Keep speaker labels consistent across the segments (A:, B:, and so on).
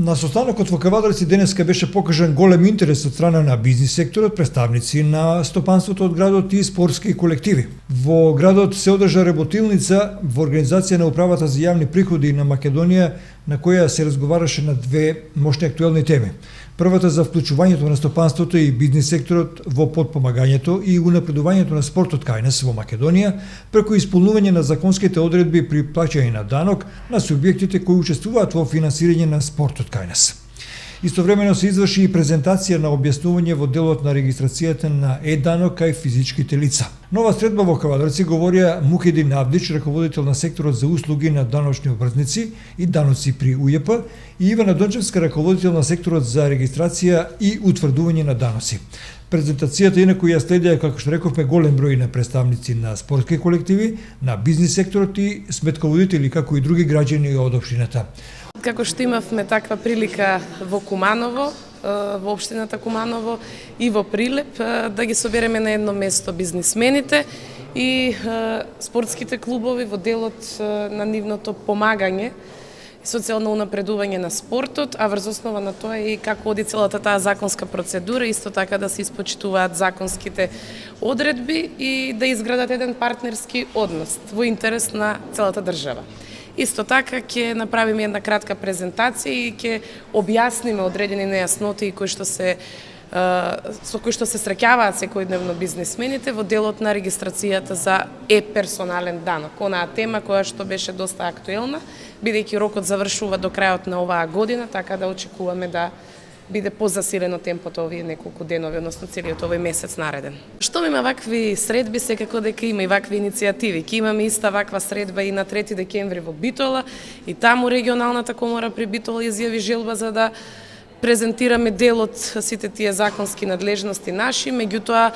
A: На состанокот во Кавадарци денеска беше покажан голем интерес од страна на бизнис секторот, представници на стопанството од градот и спортски колективи. Во градот се одржа работилница во организација на Управата за јавни приходи на Македонија, на која се разговараше на две мощни актуелни теми. Првата за вклучувањето на стопанството и бизнис секторот во подпомагањето и унапредувањето на спортот кај нас во Македонија преку исполнување на законските одредби при плаќање на данок на субјектите кои учествуваат во финансирање на спортот кај нас. Истовремено се изврши и презентација на објаснување во делот на регистрацијата на е-данок кај физичките лица. Нова средба во Кавадарци говорија Мукедин Авдич, раководител на секторот за услуги на даночни обртници и даноци при УЈП, и Ивана Дончевска, раководител на секторот за регистрација и утврдување на даноци. Презентацијата инаку ја следеа, како што рековме, голем број на представници на спортски колективи, на бизнис секторот и сметководители, како и други граѓани од општината.
B: Како што имавме таква прилика во Куманово, во општината Куманово и во Прилеп, да ги собереме на едно место бизнисмените и спортските клубови во делот на нивното помагање и социјално унапредување на спортот, а врз основа на тоа и како оди целата таа законска процедура, исто така да се испочитуваат законските одредби и да изградат еден партнерски однос во интерес на целата држава. Исто така ќе направиме една кратка презентација и ќе објасниме одредени нејасноти со кои што се среќаваат секојдневно бизнисмените во делот на регистрацијата за персонален данок. Онаа тема која што беше доста актуелна, бидејќи рокот завршува до крајот на оваа година, така да очекуваме да биде позасилено темпото овие неколку денови, односно целиот овој месец нареден. Што има вакви средби, секако дека има и вакви иницијативи. Ке имаме иста ваква средба и на 3 декември во Битола, и таму регионалната комора при Битола изјави желба за да презентираме делот сите тие законски надлежности наши, меѓутоа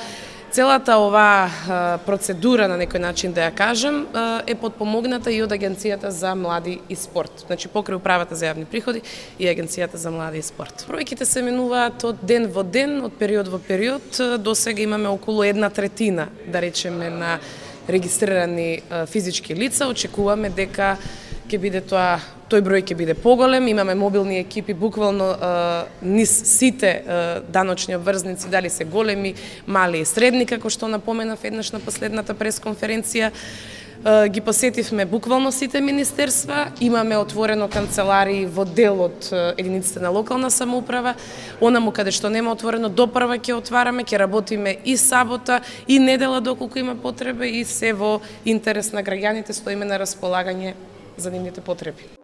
B: целата оваа процедура, на некој начин да ја кажем, е подпомогната и од Агенцијата за млади и спорт. Значи, покрај Управата за јавни приходи и Агенцијата за млади и спорт. Бројките се менуваат од ден во ден, од период во период. До сега имаме околу 1/3, да речеме, на регистрирани физички лица. Очекуваме дека ќе биде тој број ќе биде поголем. Имаме мобилни екипи буквално низ сите даночни обврзници, дали се големи, мали и средни, како што напоменав еднаш на последната пресконференција. Ги посетивме буквално сите министерства, имаме отворено канцеларии во делот единиците на локална самоуправа, онаму каде што нема отворено допрва ќе отвараме, ќе работиме и сабота и недела доколку има потреба, и се во интерес на граѓаните стоиме на располагање за нивните потреби.